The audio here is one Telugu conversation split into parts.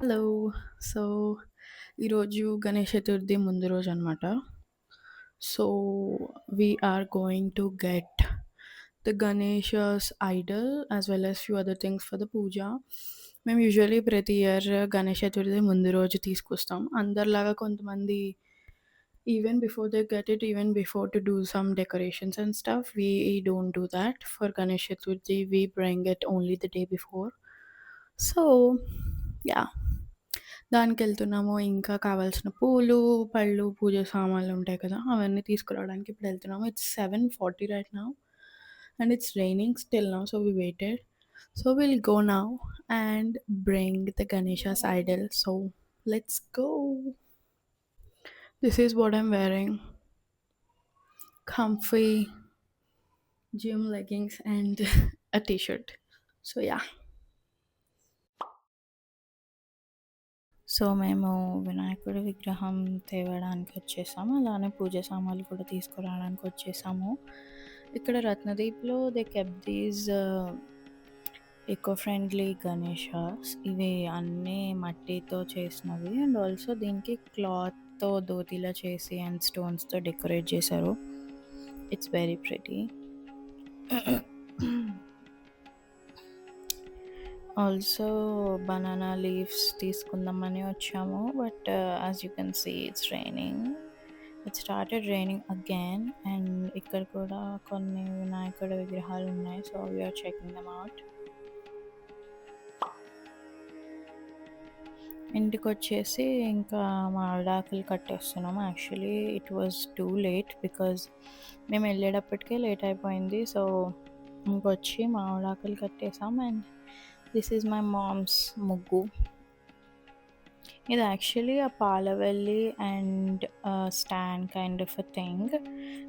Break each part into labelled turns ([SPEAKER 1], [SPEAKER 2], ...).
[SPEAKER 1] హలో. సో, ఈరోజు గణేష్ చతుర్థి ముందు రోజనమాట. So, we are going to get the Ganesha's idol as well as few other things for the పూజ. మేము యూజువల్లీ ప్రతి ఇయర్ గణేష్ చతుర్థి ముందు రోజు తీసుకొస్తాం. అందరిలాగా కొంతమంది even before they get it, even before to do some decorations and stuff, we don't do that. For Ganesh Chaturthi, we bring it only the day before. So, yeah! దానికెళ్తున్నాము. ఇంకా కావాల్సిన పూలు, పళ్ళు, పూజ సామాన్లుంటాయి కదా! అవన్నీ తీసుకురావడానికి ఇప్పుడెళ్తున్నాము. It's 7:40 right now and it's raining still now. So, we waited. So, we'll go now and bring the Ganesha's idol. So, let's go. This is what I'm wearing. Comfy gym leggings and a t-shirt. So, yeah. So, మేము వినాయకుడి విగ్రహం తేవడానికొచ్చేసాము. అలానే పూజ సామాన్లు కూడా తీసుకురావడానికొచ్చేసాము. ఇక్కడ రత్నదీప్‌లో they kept these eco friendly Ganeshas. ఇవి అన్నీ మట్టితో చేసినవి అండ్ ఆల్సో దీనికి క్లాత్‌తో దోతిలా చేసి అండ్ స్టోన్స్‌తో డెకరేట్ చేశారు. It's very pretty. Also banana leaves తీసుకుందామని వచ్చాము. But as you can see it's raining. It started raining again and ఇక్కడ కూడా కొన్ని వినాయకుడి విగ్రహాలు ఉన్నాయి. So we're checking them out. ఇంటికి వచ్చేసి ఇంకా మామిడాకులు కట్టేస్తున్నాము. Actually it was too late because మేము వెళ్ళేటప్పటికే లేట్ అయిపోయింది. సో ఇంకొచ్చి మామిడాకులు కట్టేసాం and this is my mom's ముగ్గు. ఇది యాక్చువల్లీ ఆ పాలవెల్లి and stand kind of a thing.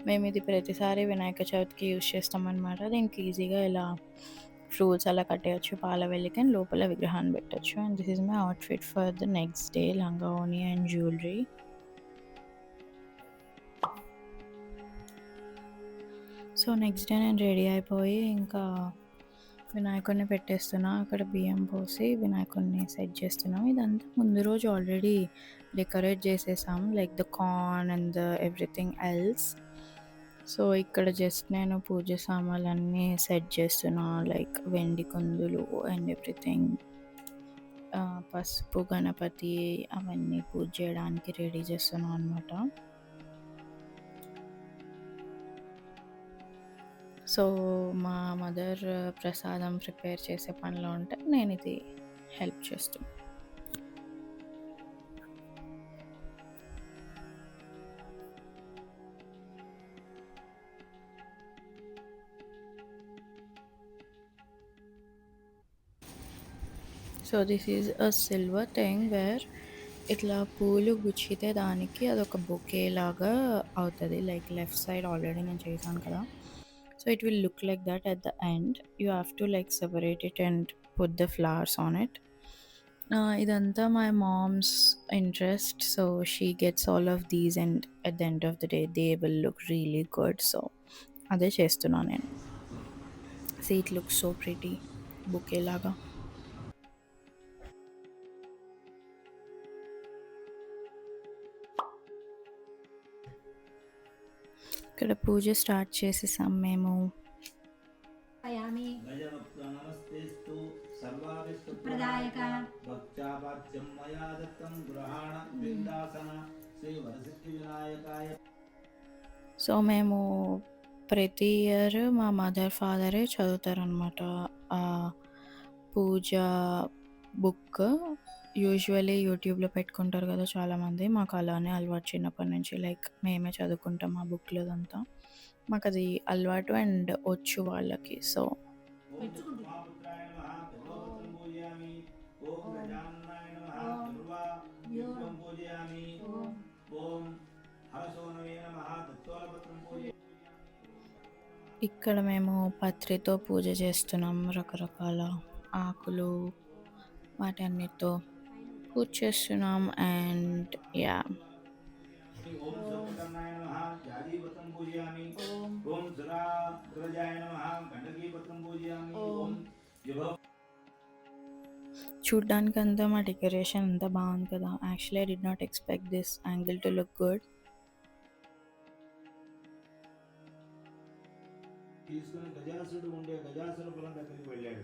[SPEAKER 1] మేము ఇది ప్రతిసారి వినాయక చవితికి యూజ్ చేస్తామన్నమాట. దీనికి ఈజీగా ఇలా ఫ్రూట్స్ అలా కట్టేయచ్చు పాలవెల్లికి అండ్ లోపల విగ్రహాన్ని పెట్టచ్చు. And this is my outfit for the next day, లంగా ఓని and jewellery. So next day నేను రెడీ అయిపోయి ఇంకా వినాయకుడిని పెట్టేస్తున్నా. అక్కడ బియ్యం పోసి వినాయకుడిని సెట్ చేస్తున్నాం. ఇదంతా ముందు రోజు ఆల్రెడీ డెకరేట్ చేసేసాం, like the corn and the everything else. So ఇక్కడ జస్ట్ నేను పూజ సామాన్లన్నీ సెట్ చేస్తున్నా, లైక్ వెండి కుందులు అండ్ ఎవ్రీథింగ్. పసుపు, గణపతి అవన్నీ పూజ చేయడానికి రెడీ చేస్తున్నాం అనమాట. సో మా మదర్ ప్రసాదం ప్రిపేర్ చేసే పనిలో ఉంటే నేను ఇది హెల్ప్ చేస్తాను. So this is a silver thing where ఇట్లా పూలు గుచ్చితే దానికి అదొక బొకే లాగా అవుతుంది. లైక్ లెఫ్ట్ సైడ్ ఆల్రెడీ నేను చేశాను కదా. So it will look like that at the end. You have to like separate it and put the flowers on it. ఇదంతా my mom's interest. So she gets all of these and at the end of the day they will look really good. So అదే చేస్తున్నాను నేను. See it look so pretty bouquet లాగా. ఇక్కడ పూజ స్టార్ట్ చేసేసాం మేము. సో మేము ప్రతి ఇయర్ మా మదర్ ఫాదరే చదువుతారనమాట ఆ పూజ బుక్. యూజువల్లీ యూట్యూబ్లో పెట్టుకుంటారు కదా చాలామంది. మాకు అలానే అలవాటు చిన్నప్పటి నుంచి. లైక్ మేమే చదువుకుంటాం ఆ బుక్లో అదంతా. మాకు అది అలవాటు అండ్ వచ్చు వాళ్ళకి. సో ఇక్కడ మేము పత్రితో పూజ చేస్తున్నాం. రకరకాల ఆకులు వాటన్నిటితో పూజ చేస్తున్నాం. అండ్ యా చూడ్డానికంతా మా డెకరేషన్ అంతా బాగుంది కదా! Actually I did not expect this angle to look good.
[SPEAKER 2] తీసుకుని గజాసుడు ఉండే గజాసురపురం దగ్గరికి వెళ్ళాడు.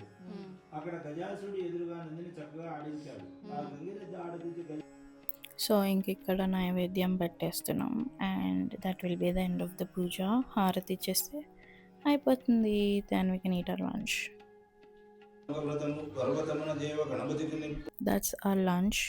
[SPEAKER 2] అక్కడ గజాసుడు ఎదురుగా నందిని చక్కగా ఆడించాడు. ఆ గంగిరెద్దు ఆడించి
[SPEAKER 1] సో ఇంక ఇక్కడ నైవేద్యం పెట్టేస్తున్నాం and that will be the end of the puja. హారతి ఇచ్చేస్తే అయిపోతుంది. Then we can eat our lunch.
[SPEAKER 2] వ్రతము పర్వతమున దేవ గణపతికి
[SPEAKER 1] That's our lunch.